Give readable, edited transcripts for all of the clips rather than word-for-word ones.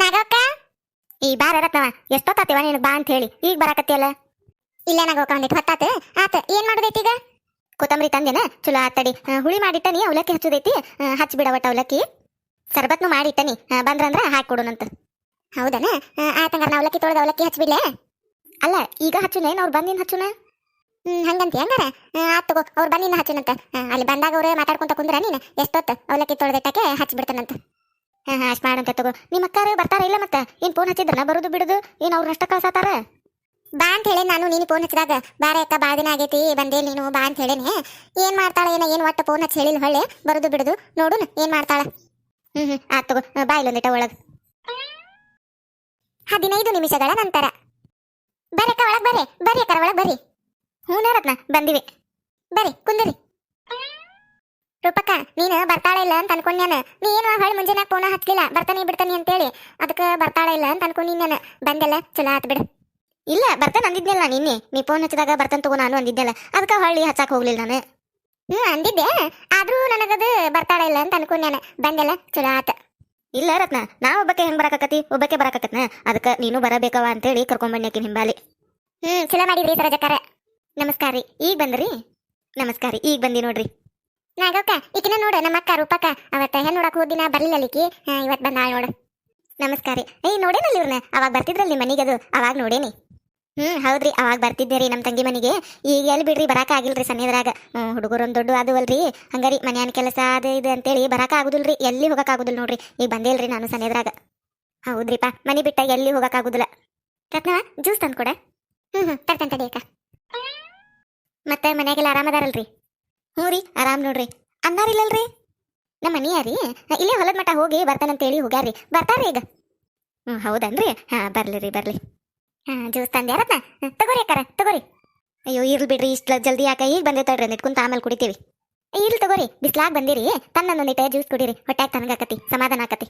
ನಾಗಕ್ಕ ಈ ಬಾರ ರತ್ನವ ಎಷ್ಟೊತ್ತಾತಿವ ನೀನು ಬಾ ಅಂತ ಹೇಳಿ ಈಗ ಬರಾಕತ್ತಿಯಲ್ಲ. ಇಲ್ಲ ನಾಗಕ್ಕ ಒಂದಿಟ್ಟು ಹೊತ್ತಾತ. ಆತ ಏನ್ ಮಾಡೋದೈತಿ ಈಗ? ಕೊತ್ತಂಬರಿ ತಂದೇನ ಚಲೋ ಆತಡಿ. ಹುಳಿ ಮಾಡಿಟ್ಟನಿ, ಅವಲಕ್ಕಿ ಹಚ್ಚೋದೈತಿ, ಹಚ್ಚಿಬಿಡ ಒಟ್ಟ ಅವಲಕ್ಕಿ. ಸರ್ಬತ್ನು ಮಾಡಿಟ್ಟನಿ, ಬಂದ್ರಂದ್ರ ಹಾಕಿ ಕೊಡೋಣಂತ. ಹೌದನ? ಆತಂಗಾರ ನಾ ಅವಲಕ್ಕಿ ತೊಳೆದ ಅವಲಕ್ಕಿ ಹಚ್ಬಿಡ್ಲೆ? ಅಲ್ಲ ಈಗ ಹಚ್ಚುನೇನು ಅವ್ರು ಬಂದಿನ ಹಚ್ಚುನ? ಹಂಗಂತ ಹಂಗಾರ ಆತ್ ತಗೋ, ಅವ್ರು ಬಂದಿನ ಹಚ್ಚುನಂತ. ಅಲ್ಲಿ ಬಂದಾಗ ಅವ್ರೆ ಮಾತಾಡ್ಕೊಂತ ಕುಂದ್ರ ನೀನು ಎಷ್ಟೊತ್ತು ಅವಲಕ್ಕಿ ತೊಳೆದಿಟ್ಟಕ್ಕೆ ಹಚ್ಬಿಡ್ತಾನಂತ. ಅಷ್ಟ್ ಮಾಡಂತ ತಗೋ. ನಿಮ್ಮ ಅಕ್ಕಾರ ಬರ್ತಾರ ಇಲ್ಲ ಮತ್ತ? ಏನ್ ಫೋನ್ ಹಚ್ಚಿದ್ರನ ಬರುದು ಬಿಡುದು? ಏನ್ ಅವ್ರ ಅಷ್ಟ ಕಳ್ಸತಾರ? ಬಾ ಅಂತ ಹೇಳಿ ನಾನು ನೀನು ಫೋನ್ ಹಚ್ಚಿದಾಗ ಬಾರೆ ಅಕ್ಕ ಬಾಳ ದಿನ ಆಗೈತಿ ಬಂದೇ ನೀನು ಬಾ ಅಂತ ಹೇಳೇನೆ. ಏನ್ ಮಾಡ್ತಾಳ ಏನ್ ಒಟ್ಟ ಫೋನ್ ಹಚ್ಚಿ ಹೇಳಿಲ್ಲ ಹೊಳ್ಳೆ ಬರುದು ಬಿಡುದು ನೋಡುನ ಏನ್ ಮಾಡ್ತಾಳ. ಆತ್ ತಗೋ, ಬಾ ಇಲ್ಲೊಂದಿಟ ಒಳಗ್. 15 ನಿಮಿಷಗಳ ನಂತರ ಬರ್ರಿ ಅಕ್ಕ ಒಳಗ್ ಬರ್ರಿ. ಬರ್ರಿ ಅಕ್ಕ ಒಳಗ್ ಬರ್ರಿ. ಹ್ಞೂ ರತ್ನ ಬಂದಿವಿ, ಬರ್ರಿ ಕುಂದಿರಿ. ರೂಪಕ್ಕ ನೀನು ಬರ್ತಾಳ ಇಲ್ಲ ಅಂತ ಅನ್ಕೊಂಡ್ಯಾನ. ನೀನು ಹೊಳ್ಳಿ ಮುಂಜಾನೆ ಫೋನ್ ಹಚ್ಲಿಲ್ಲ, ಬರ್ತಾನೆ ಬಿಡ್ತಾನೆ ಅಂತೇಳಿ. ಅದಕ್ಕೆ ಬರ್ತಾಳ ಇಲ್ಲ ಅಂತ ಅನ್ಕೊಂಡಿನ. ಬಂದೆಲ್ಲ ಚಲೋ ಆತ್ ಬಿಡ. ಇಲ್ಲ ಬರ್ತಾನೆ ಅಂದಿದ್ನಲ್ಲ ನಿನ್ನೆ, ನೀ ಫೋನ್ ಹಚ್ಚಿದಾಗ ಬರ್ತಾನೆ ತಗೋ ನಾನು ಅಂದಿದ್ನಲ್ಲ. ಅದಕ್ಕೆ ಹೊಳ್ಳಿ ಹಚ್ಚಾಕ್ ಹೋಗ್ಲಿಲ್ಲ ನಾನು. ಅಂದಿದ್ದೆ, ಆದ್ರೂ ನನಗದು ಬರ್ತಾಳ ಇಲ್ಲ ಅಂತ ಅನ್ಕೊಂಡ್ಯಾನ. ಬಂದೆಲ್ಲ ಚಲೋ ಆತ. ಇಲ್ಲ ರತ್ನ, ನಾ ಒಬ್ಬಕ್ಕೆ ಹೆಂಗ್ ಬರಾಕತ್ತಿ? ಒಬ್ಬಕ್ಕೆ ಬರಾಕತ್ನ. ಅದಕ್ಕೆ ನೀನು ಬರಬೇಕವ ಅಂತೇಳಿ ಕರ್ಕೊಂಡ್ಬಂದ್ಯಾಕಿ ಹಿಂಬಾಲಿ. ಚಲೋ ಮಾಡಿದ್ರಿ ಸರೋಜಕ್ಕಾರ. ನಮಸ್ಕಾರ ರೀ, ಈಗ ಬಂದ್ರಿ? ನಮಸ್ಕಾರ ರೀ, ಈಗ ಬಂದಿ ನೋಡ್ರಿ. ನಾಗಕ್ಕ ಈಕಿನ ನೋಡು, ನಮ್ಮ ಅಕ್ಕ ರೂಪಕ್ಕ ಅವತ್ತ ಹೆಣ್ಣು ನೋಡಕ್ ಹೋದಿನ ಬರ್ಲಿಲ್ಲ ಅಲ್ಲಿಕಿ, ಇವತ್ ಬಂದಾಳ ನೋಡು. ನಮಸ್ಕಾರ. ನೋಡೇನಲ್ಲಿ ಇವ್ರನ್ನ ಅವಾಗ ಬರ್ತಿದ್ರಲ್ಲಿ ಮನಿಗದು, ಅವಾಗ ನೋಡೇನಿ. ಹೌದ್ರಿ, ಅವಾಗ ಬರ್ತಿದ್ದೆ ರೀ ನಮ್ಮ ತಂಗಿ ಮನಿಗೆ. ಈಗ ಎಲ್ಲಿ ಬಿಡ್ರಿ ಬರಾಕ ಆಗಿಲ್ರಿ ಸನ್ನಿದ್ರಾಗ. ಹುಡುಗರೊಂದು ದೊಡ್ಡ ಅದು ಅಲ್ರಿ, ಹಂಗಾರಿ ಮನ್ಯಾನ ಕೆಲಸ ಅದು ಇದು ಅಂತೇಳಿ ಬರಾಕ ಆಗುದಿಲ್ರಿ, ಎಲ್ಲಿ ಹೋಗಕ್ ಆಗುದಿಲ್ಲ ನೋಡ್ರಿ. ಈಗ ಬಂದೇ ಇಲ್ರಿ ನಾನು ಸನ್ನಿದ್ರಾಗ. ಹೌದ್ರಿಪ್ಪ, ಮನಿ ಬಿಟ್ಟ ಎಲ್ಲಿ ಹೋಗಕ್ ಆಗುದಿಲ್ಲ. ರತ್ನವ ಜ್ಯೂಸ್ ತಂದ್ಕೊಡ. ತರ್ತಂತ ತಡಿ ಅಕ್ಕ. ಮತ್ತೆ ಮನ್ಯಾಗೆಲ್ಲ ಆರಾಮದಾರಲ್ರಿ? ಹ್ಞೂ ರೀ ಆರಾಮ್ ನೋಡ್ರಿ. ಅನ್ನಾರಿಲ್ಲಲ್ರಿ? ನಮ್ಮ ಮನಿಯಾರಿ ಇಲ್ಲೇ ಹೊಲದ ಮಠ ಹೋಗಿ ಬರ್ತಾನಂತೇಳಿ ಹೋಗ್ಯಾರ್ರಿ, ಬರ್ತಾರ್ರಿ ಈಗ. ಹೌದನ್ರಿ? ಬರ್ಲಿ ರೀ ಬರ್ಲಿ. ಜ್ಯೂಸ್ ತಂದೆ ರತ್ನ, ತಗೋರಿ ಅಕ್ಕಾರ ತಗೋರಿ. ಅಯ್ಯೋ ಇರ್ಲಿ ಬಿಡ್ರಿ, ಇಷ್ಟ ಜಲ್ದಿ ಯಾಕೆ? ಈಗ ಬಂದೇ ತಡ್ರಿ, ನಿಟ್ಕೊಂತ ಆಮೇಲೆ ಕುಡಿತೀವಿ. ಇರ್ಲಿ ತಗೋರಿ, ಬಿಸ್ಲಾಗ್ ಬಂದಿರಿ, ತನ್ನೊಂದಿಟ ಜ್ಯೂಸ್ ಕುಡೀರಿ, ಹೊಟ್ಯಾಗ ತನಗಾಕತಿ, ಸಮಾಧಾನ ಆಕತಿ.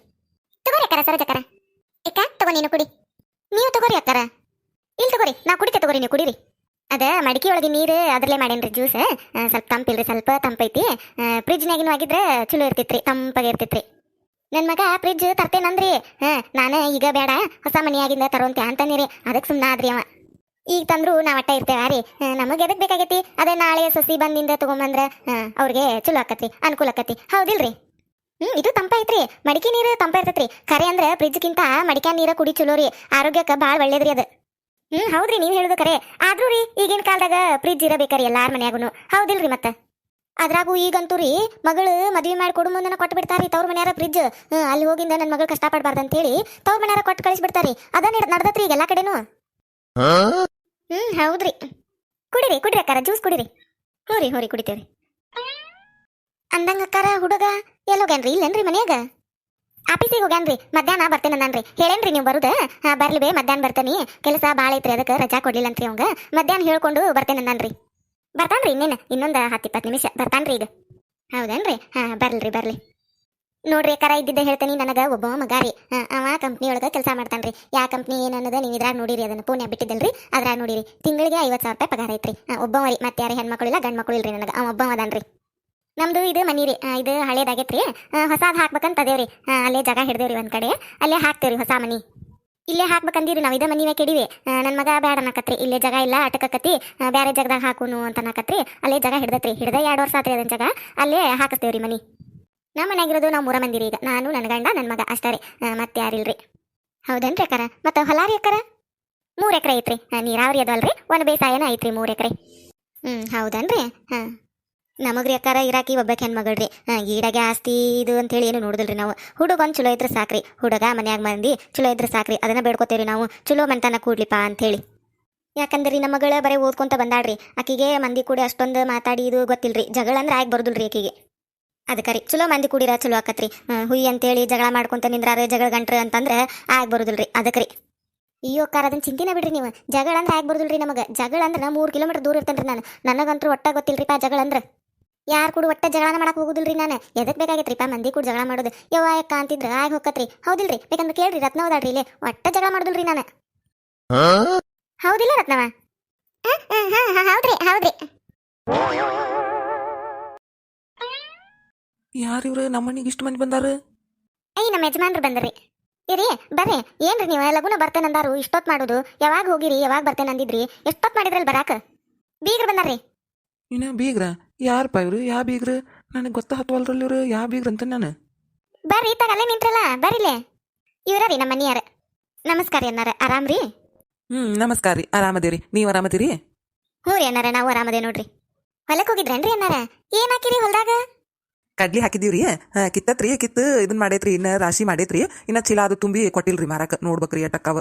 ತಗೋರಿ ಅಕ್ಕಾರ ಸರೋಜಕ್ಕಾರ. ಇಕ್ಕ ತಗೋ ನೀನು ಕುಡಿ. ನೀವು ತಗೋರಿ ಅಕ್ಕಾರ. ಇಲ್ಲಿ ತಗೋರಿ, ನಾ ಕುಡಿತೆ ತಗೋರಿ, ನೀವು ಕುಡೀರಿ. ಅದ ಮಡಿಕೆ ಒಳಗೆ ನೀರು ಅದ್ರಲ್ಲೇ ಮಾಡೇನ್ರಿ ಜ್ಯೂಸ್. ಸ್ವಲ್ಪ ತಂಪಿಲ್ರಿ, ಸ್ವಲ್ಪ ತಂಪೈತಿ. ಫ್ರಿಜ್ನಾಗಿನೂ ಆಗಿದ್ರೆ ಚಲೋ ಇರ್ತಿತ್ರಿ, ತಂಪಾಗಿ ಇರ್ತಿತ್ರಿ. ನನ್ನ ಮಗ ಫ್ರಿಜ್ ತರ್ತೇನಂದ್ರಿ. ನಾನು ಈಗ ಬೇಡ, ಹೊಸ ಮನೆಯಾಗಿಂದ ತರೋಂತೆ ಅಂತಂದಿರಿ. ಅದಕ್ಕೆ ಸುಮ್ಮನೆ ಆದ್ರಿ ಅವ. ಈಗ ತಂದ್ರು ನಾವು ಅಟ್ಟ ಇರ್ತೇವ ರೀ, ನಮಗೆ ಎದಕ್ ಬೇಕಾಗೈತಿ? ಅದೇ ನಾಳೆ ಸಸಿ ಬಂದಿಂದ ತಗೊಂಬಂದ್ರ ಅವ್ರಿಗೆ ಚಲೋ ಆಕತಿ, ಅನುಕೂಲ ಆಕತಿ. ಹೌದಿಲ್ರಿ? ಇದು ತಂಪೈತ್ರಿ, ಮಡಿಕೆ ನೀರು ತಂಪ ಇರ್ತೈತ್ರಿ. ಖರೆ ಅಂದ್ರೆ ಫ್ರಿಜ್ಗಿಂತ ಮಡಿಕೆ ನೀರ ಕುಡಿ ಚಲೋ ರೀ, ಆರೋಗ್ಯಕ್ಕೆ ಭಾಳ ಒಳ್ಳೇದ್ರಿ ಅದು. ಹೌದ್ರಿ, ನೀವ್ ಹೇಳುದು ಕರೆ. ಆದ್ರೂ ರೀ ಈಗಿನ ಕಾಲದಾಗ ಫ್ರಿಜ್ ಇರಬೇಕ್ರಿ ಎಲ್ಲಾರ ಮನ್ಯಾಗುನು. ಹೌದಿಲ್ರಿ? ಮತ್ತೆ ಅದ್ರಾಗೂ ಈಗಂತೂ ರೀ ಮಗಳು ಮದ್ವಿ ಮಾಡಿ ಕೊಡು ಮುಂದನ ಕೊಟ್ಟು ಬಿಡ್ತಾರಿ ತವ್ರ ಮನ್ಯಾರ ಫ್ರಿಜ್. ಅಲ್ಲಿ ಹೋಗಿಂದ ನನ್ನ ಮಗಳು ಕಷ್ಟಪಡ್ಬಾರ್ದು ಅಂತೇಳಿ ತವ್ರ ಮನ್ಯಾರ ಕೊಟ್ಟು ಕಳಿಸ್ಬಿಡ್ತಾರಿ. ಅದನ್ನ ನಡ್ದತ್ರಿ ಈಗ ಎಲ್ಲಾ ಕಡೆನು. ಹೌದ್ರಿ. ಕುಡಿರಿ ಕುಡಿರಿ ಅಕ್ಕಾರ, ಜ್ಯೂಸ್ ಕುಡಿರಿ. ಹೂರಿ ಹೂರಿ ಕುಡಿತೇವ್ರಿ. ಅಂದಂಗ ಅಕ್ಕಾರ ಹುಡುಗ ಎಲ್ಲೋಗ್ಯಾನ್ರಿ? ಇಲ್ಲೇನ್ರಿ ಮನ್ಯಾಗ? ಆಫೀಸಿಗೆ ಹೋಗ್ಯಾನ್ರಿ, ಮಧ್ಯಾಹ್ನ ಬರ್ತೇನೆ ನಾನ್ರಿ. ಹೇಳೇನ್ರಿ ನೀವು ಬರುದ? ಬರ್ಲಿ ಬೇ, ಮಧ್ಯಾಹ್ನ ಬರ್ತಾನಿ, ಕೆಲಸ ಭಾಳ ಐತ್ರಿ, ಅದಕ್ಕೆ ರಜಾ ಕೊಡ್ಲಿಲ್ಲಂತ್ರಿ ಅವಂಗ. ಮಧ್ಯಾಹ್ನ ಹೇಳ್ಕೊಂಡು ಬರ್ತೇನೆ ನಾನ್ರಿ. ಬರ್ತಾನ್ರಿ ಇನ್ನೊಂದು 10-20 ನಿಮಿಷ ಬರ್ತಾನ್ರಿ ಈಗ. ಹೌದೇನ್ರಿ? ಬರ್ಲ್ರಿ ಬರ್ಲಿ. ನೋಡ್ರಿ ಅಕ್ಕಾರ, ಇದ್ದಿದ್ದೆ ಹೇಳ್ತೇನೆ, ನನಗೆ ಒಬ್ಬ ಮಗ ರೀ. ಅವ ಕಂಪ್ನಿ ಒಳಗೆ ಕೆಲಸ ಮಾಡ್ತಾನ್ರಿ. ಯಾವ ಕಂಪ್ನಿ ಏನನ್ನೋದು ನೀವು ಇದ್ರಾಗ ನೋಡಿರಿ, ಅದನ್ನು ಪೂನ್ಯ ಬಿಟ್ಟಿದ್ದಲ್ರಿ, ಅದ್ರಾಗ ನೋಡಿರಿ. ತಿಂಗಳಿಗೆ 50,000 ರೂಪಾಯಿ ಪಗಾರ ಐತ್ರಿ. ಒಬ್ಬವರಿ, ಮತ್ತೆ ಯಾರು ಹೆಣ್ಮಕ್ಳು ಇಲ್ಲ ಗಂಡು ಮಕ್ಕಳು ಇಲ್ರಿ ನನಗೆ. ಒಬ್ಬ ಅದಾನ್ರಿ. ನಮ್ದು ಇದು ಮನಿ ರೀ, ಇದು ಹಳೇದಾಗೈತ್ರಿ, ಹೊಸಾದ್ ಹಾಕ್ಬೇಕಂತ ಅದೇವ್ರಿ. ಅಲ್ಲೇ ಜಾಗ ಹಿಡ್ದೇವ್ರಿ ಒಂದ್ ಕಡೆ, ಅಲ್ಲೇ ಹಾಕ್ತೇವ್ರಿ ಹೊಸ ಮನಿ. ಇಲ್ಲೇ ಹಾಕ್ಬೇಕಂದಿರಿ ನಾವು, ಇದೇ ಮನಿವೇ ಕೆಡಿವಿ. ನನ್ನ ಮಗ ಬ್ಯಾಡ ಅನ್ನಕತ್ರಿ, ಇಲ್ಲೇ ಜಾಗ ಇಲ್ಲ ಅಟಕತ್ತಿ, ಬೇರೆ ಜಾಗದಾಗ ಹಾಕುನು ಅಂತ ಅನ್ನಕತ್ರಿ. ಅಲ್ಲೇ ಜಾಗ ಹಿಡ್ದತ್ರಿ, ಹಿಡ್ದ 2 ವರ್ಷ ಆತ್ರಿ ಅದನ್ನ ಜಾಗ. ಅಲ್ಲೇ ಹಾಕಿಸ್ತೇವ್ರಿ ಮನಿ. ನಮ್ಮ ಮನ್ಯಾಗಿರೋದು ನಾವು 3 ಮಂದಿರಿ ಈಗ, ನಾನು ನನ್ನ ಗಂಡ ನನ್ನ ಮಗ ಅಷ್ಟೇ ರೀ, ಮತ್ತೆ ಯಾರಿಲ್ರಿ. ಹೌದೇನ್ರಿ ಅಕ್ಕಾರ? ಮತ್ತೆ ಹೊಲ ರೀ ಅಕ್ಕಾರ? 3 ಎಕರೆ ಐತ್ರಿ. ನೀರಾವರಿ ಅದಲ್ರಿ, ಒಂದು ಬೇಸಾಯನ ಐತ್ರಿ 3 ಎಕರೆ. ಹೌದನ್ರಿ? ನಮಗ್ರಿ ಅಕ್ಕಾರ ಇರಾಕಿ ಒಬ್ಬಕ್ಕೆ ಹೆಣ್ಮಗಳ್ರಿ. ಈಡಾಗೆ ಆಸ್ತಿ ಇದು ಅಂತೇಳಿ ಏನು ನೋಡಿದ್ರಿ ನಾವು. ಹುಡುಗ ಒಂದು ಚಲೋ ಇದ್ರೆ ಸಾಕ್ರಿ, ಹುಡುಗ ಮನ್ಯಾಗ ಮಂದಿ ಚಲೋ ಇದ್ರೆ ಸಾಕ್ರಿ, ಅದನ್ನ ಬೇಡ್ಕೋತೇವ್ರಿ ನಾವು. ಚಲೋ ಮನ್ತನ ಕೂಡ್ಲಿಪ್ಪ ಅಂತೇಳಿ. ಯಾಕಂದ್ರಿ ನಮ್ಮ ಮಗಳ ಬರೀ ಓದ್ಕೊಂತ ಬಂದಾಳ್ರಿ, ಆಕಿಗೆ ಮಂದಿ ಕೂಡಿ ಅಷ್ಟೊಂದು ಮಾತಾಡಿ ಇದು ಗೊತ್ತಿಲ್ರಿ, ಜಗಳ ಅಂದ್ರೆ ಆಗಿ ಬರುದಿಲ್ರಿ ಆಕಿಗೆ. ಅದಕ್ಕೆ ರೀ ಚಲೋ ಮಂದಿ ಕೂಡಿರ ಚಲೋ ಆಕತ್ರಿ. ಹುಯ್ ಅಂತೇಳಿ ಜಗಳ ಮಾಡ್ಕೊಂತ ನಿಂದ್ರಾರ ಜಗಳ ಗಂಟ್ರಿ ಅಂತಂದ್ರೆ ಆಗಿ ಬರುದಿಲ್ರಿ. ಅದಕ್ಕೆ ರೀ ಅಯ್ಯೋ ಅಕ್ಕಾರ, ಅದನ್ನ ಚಿಂತಿನ ಬಿಡ್ರಿ ನೀವು. ಜಗಳ ಅಂದ್ರೆ ಆಗಿ ಬರುದಿಲ್ರಿ ನಮಗೆ. ಜಗಳ ಅಂದ್ರೆ 3 ಕಿಲೋಮೀಟರ್ ದೂರ ಇರ್ತೇನ್ರಿ ನಾನು. ನನಗಂತೂ ಒಟ್ಟ ಗೊತ್ತಿಲ್ರಿಪ್ಪ ಜಗಳ ಅಂದ್ರೆ. ಯಾರು ಕೂಡ ಒಟ್ಟ ಜಗಳನ ಮಾಡಕ್ ಹೋಗುದಿಲ್ರಿ ನಾನು. ಎದಕ್ ಬೇಕಾಗೈತ್ರಿಪ್ಪ ಮಂದಿ ಕೂಡ ಜಗಳ ಮಾಡೋದು? ಯವ್ವ ಯಾಕ ಅಂತಿದ್ರ ಆಗಿ ಹೋಗತ್ರಿ. ಹೌದಿಲ್ರಿ? ಬೇಕಂದ್ರೆ ಕೇಳ್ರಿ, ರತ್ನ ಹೋದಾಳ್ರಿ ಇಲ್ಲೇ, ಒಟ್ಟ ಜಗಳ ಮಾಡುದಿಲ್ರಿ ನಾನು. ಹೌದಿಲ್ಲ ರತ್ನವ? ಹೌದ್ರಿ ಹೌದ್ರಿ. ಯಾರಿವ್ರ? ನಮ್ಮನಿಗೆ ಇಷ್ಟು ಮಂದಿ ಬಂದಾರ? ನಮ್ಮ ಯಜಮಾನ್ರು ಬಂದ್ರಿ. ಇರಿ ಬರ್ರಿ. ಏನ್ರಿ ನೀವು ಲಗುನ ಬರ್ತೇನಂದಾರು ಇಷ್ಟೊತ್ ಮಾಡುದು? ಯಾವಾಗ ಹೋಗಿರಿ, ಯಾವಾಗ ಬರ್ತೇನೆ ಅಂದಿದ್ರಿ? ಎಷ್ಟೊತ್ ಮಾಡಿದ್ರಲ್ ಬರಾಕ? ಬೀಗ್ರ ಬಂದಾರ್ರಿ. ಇನ್ನ ಬೀಗ್ರ? ಯಾರಪ್ಪ ಇವ್ರು? ಯಾ ಬೀಗ್ರ? ನನಗೆ ಗೊತ್ತ ಹತ್ವಲ್ರಲ್ಲಿ ಇವ್ರು ಯಾ ಬೀಗ್ರ ಅಂತ ನಾನು. ಬರ್ರಿ ತಾಗ ಅಲ್ಲೇ ನಿಂತ್ರಲ್ಲ, ಬರ್ರಿಲೆ. ಇವ್ರ ರೀ ನಮ್ಮ ಮನಿಯಾರ. ನಮಸ್ಕಾರ ರೀ ಅನ್ನಾರ. ಆರಾಮ್ರಿ? ನಮಸ್ಕಾರ ರೀ. ಆರಾಮದೇರಿ, ನೀವು ಆರಾಮದಿರಿ? ಹ್ಞೂ ರೀ ಅನ್ನಾರ, ನಾವು ಆರಾಮದೇ ನೋಡ್ರಿ. ಹೊಲಕ್ಕೆ ಹೋಗಿದ್ರೇನ್ರಿ ಅನ್ನಾರ? ಏನ್ ಹಾಕಿರಿ ಹೊಲ್ದಾಗ? ಕಡ್ಲಿ ಹಾಕಿದೀವ್ರಿ. ಕಿತ್ತತ್ರಿ, ಕಿತ್ತು ಇದನ್ನ ಮಾಡೈತ್ರಿ, ಇನ್ನ ರಾಶಿ ಮಾಡೈತ್ರಿ. ಇನ್ನ ಚೀಲ ಅದು ತುಂಬಿ ಕೊಟ್ಟಿಲ್ರಿ ಮಾರಾಕ. ನೋಡ್ಬೇಕ್ರಿ ಎಟಕ್ಕವ.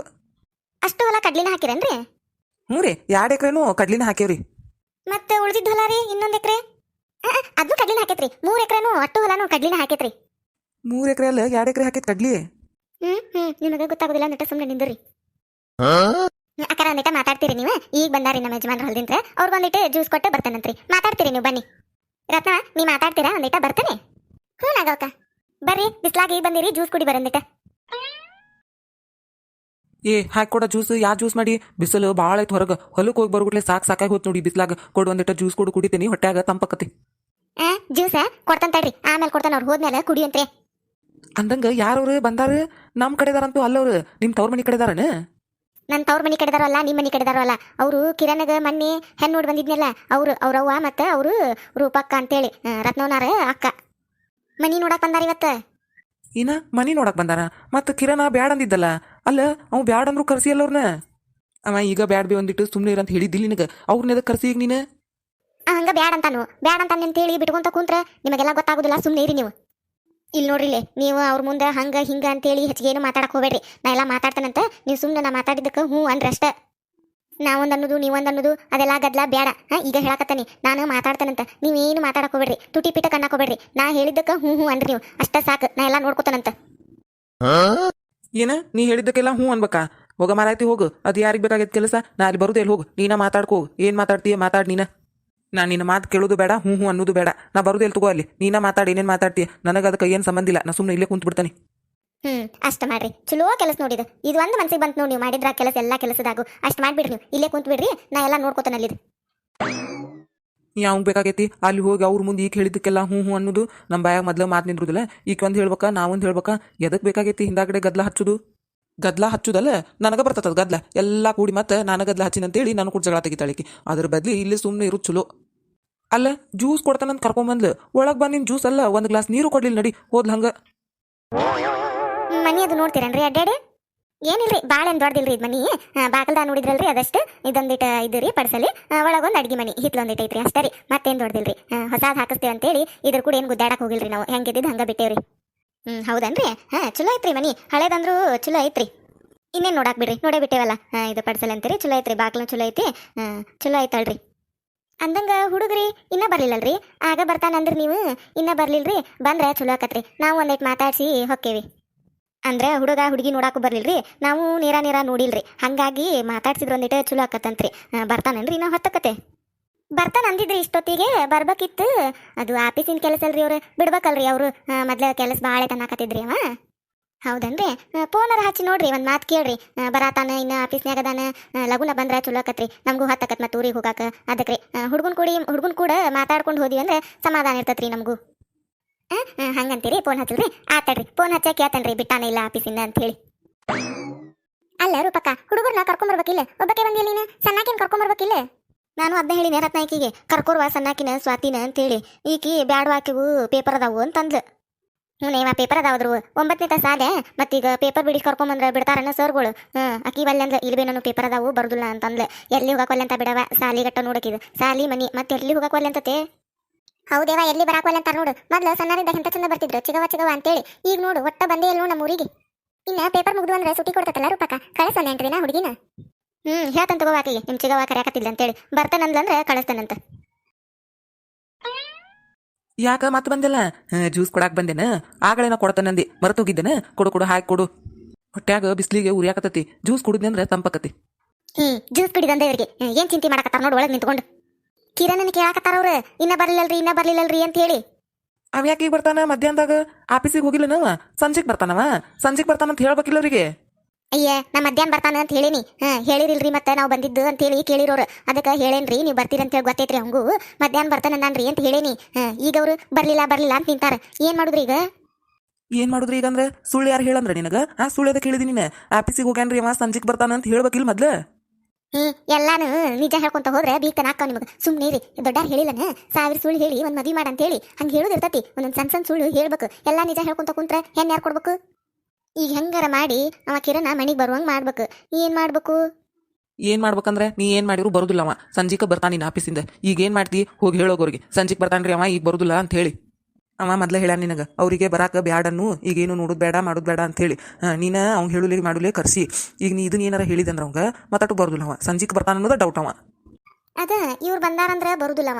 ಅಷ್ಟು ಹೊಲ ಕಡ್ಲಿನ ಹಾಕಿರೇನ್ರಿ? ಹ್ಞೂ ರೀ, 2 ಎಕರೆನೂ ಕಡ್ಲಿನ ಹಾಕೇವ್ರಿ. ಮತ್ತೆ ಉಳ್ದಿದ್ದ ಹೊಲ ರೀ ಇನ್ನೊಂದ್ ಎಕರೆ? ಅದ್ನು ಕಡ್ಲಿನ ಹಾಕೈತ್ರಿ. 3 ಎಕರೆನೂ ಅಟ್ಟು ಹೊಲಾನು ಕಡ್ಲಿನ ಹಾಕೈತ್ರಿ. 3 ಎಕರೆ ಅಲ್ಲ, 2 ಎಕರೆ ಹಾಕೈತ್ ಕಡ್ಲಿ. ನಿಮಗೆ ಗೊತ್ತಾಗೋದಿಲ್ಲ ನಟ ಸುಮ್ಮನೆ ನಿಂದ್ರಿ. ಅಕ್ಕಾರ ಒಂದಿಟ ಮಾತಾಡ್ತೀರಿ ನೀವು? ಈಗ ಬಂದಾರಿ ನಮ್ಮ ಯಜಮಾನ್ರ ಹೊಲ್ದಿಂತ್ರ. ಅವ್ರಿಗೊಂದಿಟ್ಟು ಜ್ಯೂಸ್ ಕೊಟ್ಟು ಬರ್ತೇನಂತ್ರಿ. ಮಾತಾಡ್ತೀರಿ ನೀವು, ಬನ್ನಿ. ರತ್ನ, ನೀ ಮಾತಾಡ್ತೀರಾ? ಒಂದಿಟ ಬರ್ತೇನೆ. ಹ್ಞೂ ನಾಗವಕ್ಕ, ಬರ್ರಿ. ಬಿಸ್ಲಾಗಿ ಬಂದಿರಿ, ಜ್ಯೂಸ್ ಕುಡಿ ಬರಂದಿಟ. ಹಾಕೊಡ ಜ್ಯೂಸ್. ಯಾ ಜ್ಯೂಸ್ ಮಾಡಿ? ಬಿಸಿಲು ಭಾಳ ಐತ್ ಹೊರಗೆ. ಹೊಲಕ್ಕೆ ಹೋಗಿ ಬರ್ಬಿಟ್ಲೆ ಸಾಕಾಗಿ ಹೋತ್ ನೋಡಿ ಬಿಸ್ಲಾಗ. ಕೊಡು ಒಂದಿಟ ಜ್ಯೂಸ್ ಕೊಡು, ಕುಡಿತೀನಿ. ಹೊಟ್ಯಾಗ ತಂಪಕತಿ. ಜ್ಯೂಸ ಕೊಡ್ತಾನ ತಡ್ರಿ, ಆಮೇಲೆ ಕೊಡ್ತಾನ. ಅವ್ರು ಹೋದ್ಮೇಲೆ ಕುಡಿ ಅಂತ್ರಿ. ಅಂದಂಗ ಯಾರವ್ರು ಬಂದಾರ? ನಮ್ಮ ಕಡೆದಾರಂತೂ ಅಲ್ಲವ್ರು. ನಿಮ್ಮ ತವ್ರ ಮನಿ ಕಡೆದಾರನ? ನನ್ನ ತವ್ರ ಮನಿ ಕಡೆದಾರೋ ಅಲ್ಲ, ನಿಮ್ಮ ಮನಿ ಕಡೆದಾರೋ ಅಲ್ಲ. ಅವರು ಕಿರಣಗ ಮನ್ನಿ ಹೆಣ್ಣು ನೋಡಿ ಬಂದಿದ್ನಲ್ಲ, ಅವ್ರವ್ವ ಮತ್ತೆ ಅವರು ರೂಪಕ್ಕ ಅಂತೇಳಿ ರತ್ನವನಾರ ಅಕ್ಕ ಮನಿ ನೋಡಕ್ ಬಂದಾರ ಇವತ್ತ. ಏನ ಮನಿ ನೋಡಕ್ ಬಂದಾರ? ಮತ್ತ ಕಿರಣ ಬ್ಯಾಡ್ ಅಂದಿದ್ದಲ್ಲ. ಅಲ್ಲ, ಅವ್ ಬ್ಯಾಡ್ ಅಂದ್ರು ಕರ್ಸಿ ಅಲ್ಲವ್ರನ್ನ. ಅವ ಈಗ ಬ್ಯಾಡ್ ಬಿ ಒಂದಿಟ್ಟು ಸುಮ್ಮನೆ ಇರಂತ ಹೇಳಿದ್ದಿಲ್ಲ ನಿನಗ. ಅವ್ರನ್ನ ಎದಕ್ ಕರ್ಸಿ ಈಗ ನೀನು? ಹಂಗ ಬ್ಯಾಡ್ ಅಂತಾನೆ ಅಂತೇಳಿ ಬಿಟ್ಕೊಂತ ಕುಂತ್ರ ನಿಮಗೆಲ್ಲ ಗೊತ್ತಾಗುದಿಲ್ಲ. ಸುಮ್ಮನೆ ಇರಿ ನೀವು. ಇಲ್ಲಿ ನೋಡ್ರಿಲೆ, ನೀವು ಅವ್ರ ಮುಂದೆ ಹಂಗ ಹಿಂಗ ಅಂತೇಳಿ ಹೆಚ್ಚಿಗೆ ಏನು ಮಾತಾಡಕ್ ಹೋಗ್ಬೇಡ್ರಿ. ನಾ ಎಲ್ಲ ಮಾತಾಡ್ತಾನಂತ ನೀವು ಸುಮ್ಮನೆ ನಾ ಮಾತಾಡಿದ್ದಕ್ಕೆ ಹ್ಞೂ ಅಂದ್ರಿ ಅಷ್ಟ. ನಾವೊಂದು ಅನ್ನೋದು ನೀವೊಂದು ಅನ್ನೋದು ಅದೆಲ್ಲ ಗದ್ಲ ಬೇಡ. ಈಗ ಹೇಳಕತ್ತಾನೆ, ನಾನು ಮಾತಾಡ್ತಾನಂತ. ನೀವೇನು ಮಾತಾಡಕ್ ಹೋಗ್ಬೇಡ್ರಿ, ತುಟಿ ಪಿಟ ಕಣ್ಣಾಕ್ ಹೋಗ್ಬೇಡ್ರಿ. ನಾ ಹೇಳಿದ್ದಕ್ಕೆ ಹ್ಞೂ ಹ್ಞೂ ಅಂದ್ರಿ ನೀವು ಅಷ್ಟ ಸಾಕು. ನಾ ಎಲ್ಲ ನೋಡ್ಕೊತಾನಂತ. ಏನ ನೀ ಹೇಳಿದ್ದಕ್ಕೆಲ್ಲ ಹ್ಞೂ ಅನ್ಬೇಕಾ? ಹೋಗ ಮಾರಾಯ್ತಿ, ಹೋಗು. ಅದು ಯಾರಿಗೆ ಬೇಕಾಗಿದ್ದ ಕೆಲಸ? ನಾ ಅಲ್ಲಿ ಬರುದೇ ಇಲ್ಲಿ. ಹೋಗು, ನೀನ ಮಾತಾಡ್ಕೋ. ಏನ್ ಮಾತಾಡ್ತೀಯ ಮಾತಾಡ್ ನೀನ. ನಾ ನಿನ್ನ ಮಾತು ಕೇಳೋದು ಬೇಡ, ಹ್ಞೂ ಹ್ಞೂ ಅನ್ನೋದು ಬೇಡ. ನಾ ಬರುದೇ ಇಲ್ಲಿ. ತಗೋ ಅಲ್ಲಿ. ನೀನ ಮಾತಾಡಿ, ಏನೇನು ಮಾತಾಡ್ತೀಯ? ನನಗೆ ಅದಕ್ಕೆ ಏನು ಸಂಬಂಧ ಇಲ್ಲ. ನಾ ಸುಮ್ಮನೆ ಇಲ್ಲೇ ಕುಂತ್ ಬಿಡ್ತಾನೆ. ಅಷ್ಟ ಮಾಡ್ರಿ. ಚಲೋ ಕೆಲಸ ನೋಡಿದ. ಇದು ಒಂದು ಮನ್ಸಿಗೆ ಬಂತು ನೋಡಿ. ನೀವು ಮಾಡಿದ್ರ ಕೆಲಸ ಎಲ್ಲ ಕೆಲಸದಾಗು ಅಷ್ಟು ಮಾಡ್ಬಿಡ್ರಿ. ನೀವು ಇಲ್ಲೇ ಕುಂತ್ ಬಿಡ್ರಿ. ನಾ ಎಲ್ಲ ನೋಡ್ಕೊತಾನ ಅಲ್ಲಿದ್. ಯಾವಂಗ್ ಬೇಕಾಗೈತಿ? ಅಲ್ಲಿ ಹೋಗಿ ಅವ್ರ ಮುಂದೆ ಈಗ ಹೇಳಿದ್ದಕ್ಕೆಲ್ಲ ಹ್ಞೂ ಹ್ಞೂ ಅನ್ನೋದು ನಮ್ಮ ಬಾಯಾಗ ಮೊದ್ಲು ಮಾತು ನಿಂದ್ರುದಿಲ್ಲ. ಈಗ ಒಂದು ಹೇಳ್ಬೇಕಾ, ನಾವೊಂದು ಹೇಳ್ಬೇಕಾ? ಎದಕ್ ಬೇಕಾಗೈತಿ ಹಿಂದಾಗಡೆ ಗದ್ಲ ಹಚ್ಚುದು? ಗದ್ಲ ಹಚ್ಚುದಲ್ಲ, ನನಗೆ ಬರ್ತದ ಗದ್ಲ ಎಲ್ಲ ಕೂಡಿ. ಮತ್ತೆ ನಾನು ಗದ್ಲ ಹಚ್ಚಿನಂತೇಳಿ ನಾನು ಕೂಡ ಜಗಳ ತೆಗಿತಾಳಿಕಿ. ಅದ್ರ ಬದ್ಲಿ ಇಲ್ಲಿ ಸುಮ್ಮನೆ ಇರೋದು ಚಲೋ. ಅಲ್ಲ, ಜ್ಯೂಸ್ ಕೊಡ್ತಾನಂತ ಕರ್ಕೊಂಬಂದ್ಲು. ಒಳಗೆ ಬಂದು ನಿನ್ ಜ್ಯೂಸ್ ಅಲ್ಲ, ಒಂದು ಗ್ಲಾಸ್ ನೀರು ಕೊಡ್ಲಿಲ್ಲ. ನಡಿ ಹೋದ್ಲ ಹಂಗ. ಮನಿ ಅದು ನೋಡ್ತೀರನ್ರಿ ಅಡ್ಡಾಡಿ? ಏನಿಲ್ರಿ, ಭಾಳ ಏನು ದೊಡ್ಡದಿಲ್ರಿ ಇದು ಮನಿ. ಬಾಗಲ್ದ ನೋಡಿದ್ರಲ್ರಿ, ಅದಷ್ಟು ಇದೊಂದಿಟ ಇದು ರೀ ಪಡ್ಸಲಿ. ಒಳಗೊಂದು ಅಡ್ಗೆ ಮನಿ ಹಿತ್ಲೊಂದಿಟ ಐತ್ರಿ ಅಷ್ಟೇ ರೀ. ಮತ್ತೇನು ದೊಡ್ಡದಿಲ್ರಿ. ಹೊಸಾದ್ ಹಾಕಿಸ್ತೇವೆ ಅಂತೇಳಿ ಇದ್ರ ಕೂಡ ಏನು ಗುದ್ದಾಡಕ್ ಹೋಗಿಲ್ರಿ ನಾವು. ಹೆಂಗಿದ್ದು ಹಂಗ ಬಿಟ್ಟೇವ್ರಿ. ಹೌದನ್ರಿ? ಚಲೋ ಐತ್ರಿ ಮನಿ. ಹಳೇದಂದ್ರು ಚಲೋ ಐತ್ರಿ. ಇನ್ನೇನು ನೋಡಾಕ್ ಬಿಡ್ರಿ, ನೋಡೇ ಬಿಟ್ಟೇವಲ್ಲ. ಇದು ಪಡ್ಸಲ್ ಅಂತೀರಿ. ಚಲೋ ಐತ್ರಿ, ಬಾಗ್ಲು ಚಲೋ ಐತಿ. ಚಲೋ ಐತಲ್ರಿ. ಅಂದಂಗ ಹುಡುಗ್ರಿ ಇನ್ನೂ ಬರ್ಲಿಲ್ಲಲ್ರಿ? ಆಗ ಬರ್ತಾನಂದ್ರಿ ನೀವು, ಇನ್ನೂ ಬರ್ಲಿಲ್ರಿ. ಬಂದ್ರೆ ಚಲೋ ಆಕತ್ರಿ. ನಾವು ಒಂದಿಟ್ಟು ಮಾತಾಡ್ಸಿ ಹೊಕ್ಕೇವಿ. ಅಂದ್ರೆ ಹುಡುಗ ಹುಡುಗಿ ನೋಡಾಕು ಬರ್ಲಿಲ್ರಿ. ನಾವು ನೇರ ನೋಡಿಲ್ರಿ. ಹಂಗಾಗಿ ಮಾತಾಡ್ಸಿದ್ರು ಒಂದಿಟ್ಟು ಚಲೋ ಆಕತ್ತಂತ್ರಿ. ಬರ್ತಾನನ್ರಿ? ನಾವು ಹೊತ್ತಕತೆ ಬರ್ತಾನ ಅಂದಿದ್ರಿ. ಇಷ್ಟೊತ್ತಿಗೆ ಬರ್ಬೇಕಿತ್ತು. ಅದು ಆಫೀಸಿನ ಕೆಲಸ ಅಲ್ರಿ. ಅವ್ರು ಬಿಡ್ಬೇಕಲ್ರಿ. ಅವರು ಮೊದ್ಲ ಕೆಲಸ ಭಾಳ ತನ್ನಾಕತ್ತಿದ್ರಿ ಅವ. ಹೌದನ್ರಿ? ಫೋನರ ಹಚ್ಚಿ ನೋಡ್ರಿ, ಒಂದು ಮಾತು ಕೇಳ್ರಿ. ಬರಾತಾನ ಇನ್ನು ಆಫೀಸ್ನಾಗ ಅದಾನ. ಲಗುನ ಬಂದ್ರೆ ಚಲೋ ಆಕತ್ರಿ. ನಮಗೂ ಹೊತ್ತಕತ್ ಮತ್ತೆ ಊರಿಗೆ ಹೋಗಾಕ. ಅದಕ್ಕೆ ಹುಡುಗನ್ ಕೂಡ ಮಾತಾಡ್ಕೊಂಡು ಹೋದ್ವಿ ಅಂದ್ರೆ ಸಮಾಧಾನ ಇರ್ತತ್ರಿ ನಮಗೂ. ಹಂಗಂತೀರಿ? ಫೋನ್ ಹಚ್ಚಲ್ರಿ? ಆತಡ್ರಿ, ಫೋನ್ ಹಚ್ಚ ಕೇಳ್ತೇನ್ರಿ ಬಿಟ್ಟಾನ ಇಲ್ಲ ಆಫೀಸಿಂದ ಅಂತ ಹೇಳಿ. ಅಲ್ಲ ರೂಪಕ್ಕ, ಹುಡುಗರ್ನ ಕರ್ಕೊಂಬರ್ಬೇಕಿಲ್ಲ? ಒಬ್ಬಕ್ಕೆ ಬಂದಿಲ್ಲ ನೀನು? ಸಣ್ಣಾಕಿನ ಕರ್ಕೊಂಬರ್ಬೇಕಿಲ್ಲ? ನಾನು ಅದನ್ನ ಹೇಳಿನಿ ರತ್ನಾಕಿಗೆ, ಕರ್ಕೋರ್ವ ಸಣ್ಣಾಕಿನ ಸ್ವಾತಿನ ಅಂತೇಳಿ. ಈಕಿ ಬ್ಯಾಡ್ವಾಕಿವು ಪೇಪರ್ ಅದಾವು ಅಂತಂದ್ಲು. ನೇವ ಪೇಪರ್ ಅದಾವ್ರು 9ನೇ ತಾಸ ಆದೆ. ಮತ್ತೀಗ ಪೇಪರ್ ಬಿಡಿಸಿ ಕರ್ಕೊಂಬಂದ್ರೆ ಬಿಡ್ತಾರನ್ನ ಸರ್ಗಳು. ಅಕ್ಕಿ ಬಲ್ಲೆ ಅಂದ್ರೆ ಇಲ್ಲಿ ನಾನು ಪೇಪರ್ ಅದಾವು ಬರುದಿಲ್ಲ ಅಂತಂದ್ಲೆ. ಎಲ್ಲಿ ಹೋಗಕ್ವಲ್ಲ ಅಂತ ಬಿಡವ, ಸಾಲಿ ಗಟ್ಟ ನೋಡಕಿದ್ ಸಾಲಿ ಮನಿ ಮತ್ತೆ ಎಲ್ಲಿ ಹೋಗಕ್ವಲ್ಲ ಅಂತತೆ. ಹೌದೇವಾ, ಎಲ್ಲಿ ಬರಾಕ್ವಲ್ಲ ಅಂತ ನೋಡು. ಮೊದ್ಲು ಸಣ್ಣರಿಂದ ಎಂತ ಚಂದ ಬರ್ತಿದ್ರು, ಚಿಗವ ಅಂತೇಳಿ. ಈಗ ನೋಡು, ಒಟ್ಟ ಬಂದೇ ಇಲ್ಲ ನಮ್ಮ ಊರಿಗೆ. ಇನ್ನ ಪೇಪರ್ ಮುಗಿದು ಅಂದ್ರೆ ಸುಟಿ ಕೊಡ್ತಲ್ಲ ರೂಪಕ್ಕ, ಕಳಿಸಲ್ಲ ನಾ ಹುಡುಗಿನ. ಹೇಳ್ತಾನೆ ತಗೋವಾಕಿಗೆ, ನಿಮ್ ಚಿಗವ ಕರ್ಯಾಕತ್ತಿಲ್ಲ ಅಂತೇಳಿ. ಬರ್ತಾನಂದ್ಲಂದ್ರೆ ಕಳಿಸ್ತಾನಂತ. ಯಾಕ ಮತ್ತೆ ಬಂದಿಲ್ಲ? ಜ್ಯೂಸ್ ಕೊಡಾಕ್ ಬಂದೇನ? ಆಗಳೇನ ಕೊಡ್ತಾನಂದಿ, ಮರೆತೋಗಿದ್ದೇನ? ಕೊಡು ಹಾಕಿ ಕೊಡು. ಹೊಟ್ಯಾಗ ಬಿಸ್ಲಿಗೆ ಉರಿಯಾಕತ್ತತಿ. ಜ್ಯೂಸ್ ಕುಡಿದ್ನಿ ಅಂದ್ರೆ ತಂಪಕತಿ. ಜ್ಯೂಸ್ ಕುಡಿದಂದ ಇವ್ರಿಗೆ ಏನ್ ಚಿಂತೆ ಮಾಡಕತ್ತಾರ ನೋಡು ಒಳಗೆ ನಿಂತ್ಕೊಂಡು. ಕಿರಣನ ಕೇಳಾಕತ್ತಾರ ಅವ್ರು, ಇನ್ನ ಬರ್ಲಿಲ್ಲಲ್ರಿ ಅಂತ ಹೇಳಿ. ಅವ್ಯಾಕೆ ಈಗ ಬರ್ತಾನ? ಮಧ್ಯಾಹ್ನದಾಗ ಆಫೀಸಿಗೆ ಹೋಗಿಲ್ಲ ನಾವ. ಸಂಜೆಗೆ ಬರ್ತಾನವ. ಸಂಜೆಗೆ ಬರ್ತಾನಂತ ಹೇಳ್ಬೇಕಿಲ್ಲ ಅವ್ರಿಗೆ. ಅಯ್ಯ, ನಾ ಮಧ್ಯಾಹ್ನ ಬರ್ತಾನ ಅಂತ ಹೇಳಿನಿ. ಹೇಳಿರಿಲ್ರಿ ಮತ್ತೆ ನಾವು ಬಂದಿದ್ದು ಅಂತ ಹೇಳಿ ಕೇಳಿರೋರು. ಅದಕ್ಕೆ ಹೇಳೇನ್ರಿ ನೀವು ಬರ್ತೀರಂತ ಹೇಳಿ ಗೊತ್ತೈತ್ರಿ. ಹಂಗೂ ಮಧ್ಯಾಹ್ನ ಬರ್ತಾನಂದ್ರಿ ಅಂತ ಹೇಳೇನಿ. ಈಗ ಅವರು ಬರ್ಲಿಲ್ಲ ಅಂತ ನಿಂತಾರ. ಏನ್ ಮಾಡುದ್ರಿ ಈಗ? ಏನ್ ಮಾಡುದ್ರಿ ಈಗ ಅಂದ್ರೆ ಸುಳ್ಳು ಯಾರು ಹೇಳಂದ್ರ ನಿನಗ ಸುಳ್ಳು ಅದಕ್ಕೆ ಹೇಳಿದಿ ನೀನು ಆಫೀಸಿಗೆ ಹೋಗ್ಯಾನ್ರಿ ಅವ ಸಂಜಿಕ್ ಬರ್ತಾನ ಅಂತ ಹೇಳ್ಬೇಕಿಲ್ ಮೊದ್ಲ. ಎಲ್ಲಾನು ನಿಜ ಹೇಳ್ಕೊಂತ ಹೋದ್ರೆ ಬೀಗ್ತಾನ ಹಾಕ ನಿಮಗೆ ಸುಮ್ಮನೆ ರೀ. ದೊಡ್ಡಾರ್ ಹೇಳಿಲ್ಲನ 1000 ಸುಳ್ಳು ಹೇಳಿ ಒಂದು ಮದ್ವಿ ಮಾಡ ಅಂತ ಹೇಳಿ ಹಂಗೆ ಹೇಳೋದಿರ್ತತಿ. ಒಂದೊಂದು ಸಣ್ಣ ಸಣ್ಣ ಸುಳ್ಳು ಹೇಳ್ಬೇಕು. ಎಲ್ಲಾ ನಿಜ ಹೇಳ್ಕೊಂತ ಕುಂತ್ರೆ ಹೆಣ್ಣು ಯಾರು ಕೊಡ್ಬೇಕು? ಈಗ ಹೆಂಗಾರ ಮಾಡಿ ಅವ ಕಿರಣ ಮನೆಗೆ ಬರುವಂಗೆ ಮಾಡ್ಬೇಕು. ಏನ್ ಮಾಡ್ಬೇಕು? ಏನ್ ಮಾಡ್ಬೇಕಂದ್ರೆ ನೀ ಏನ್ ಮಾಡಿದ್ರು ಬರುದಿಲ್ಲ ಅವ ಸಂಜಿಕ ಬರ್ತಾನ ನಿನ್ನ ಆಫೀಸಿಂದ. ಈಗ ಏನ್ ಮಾಡ್ತಿ ಹೋಗಿ ಹೇಳೋಗೋರಿಗೆ ಸಂಜಿಕ್ ಬರ್ತಾನ್ರಿ ಅವ ಈಗ ಬರುದಿಲ್ಲ ಅಂತ ಹೇಳಿ. ಅವ ಮೊದ್ಲೇ ಹೇಳ್ಯಾನ ನಿನಗೆ ಅವರಿಗೆ ಬರಾಕ ಬ್ಯಾಡನ್ನು ಈಗೇನು ನೋಡೋದು ಬೇಡ ಮಾಡೋದು ಬೇಡ ಅಂತ ಹೇಳಿ. ನೀನು ಅವ್ನು ಹೇಳುಲಿ ಮಾಡುಲೇ ಕರ್ಸಿ. ಈಗ ನೀ ಇದನ್ನ ಏನಾರ ಹೇಳಿದಂದ್ರೆ ಅವಂಗ ಮತ್ತಟು ಬರುದಿಲ್ಲ ಅವ ಸಂಜಿಕ್ ಬರ್ತಾನ ಅನ್ನೋದು ಡೌಟ್ ಅವ. ಅದ ಇವ್ರು ಬಂದಾರಂದ್ರ ಬರುದಿಲ್ಲವ.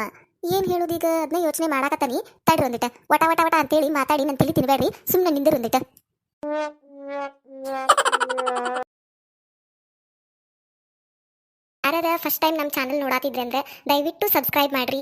ಏನ್ ಹೇಳುದೀಗ ಅದನ್ನ ಯೋಚನೆ ಮಾಡಾಕತ್ತಾನಿ. ತಡ್ರಿ ಒಂದಿಟ ವಟ ವಟ ವಟ ಅಂತೇಳಿ ಮಾತಾಡಿ ನನ್ನ ತಲೆ ತಿನ್ಬೇಡ್ರಿ. ಸುಮ್ಮನೆ ನಿಂದಿರು ಒಂದಿಟ. ಯಾರ್ಯಾರ ಫಸ್ಟ್ ಟೈಮ್ ನಮ್ಮ ಚಾನಲ್ ನೋಡಾತಿದ್ರೆ ಅಂದ್ರೆ ದಯವಿಟ್ಟು ಸಬ್ಸ್ಕ್ರೈಬ್ ಮಾಡ್ರಿ.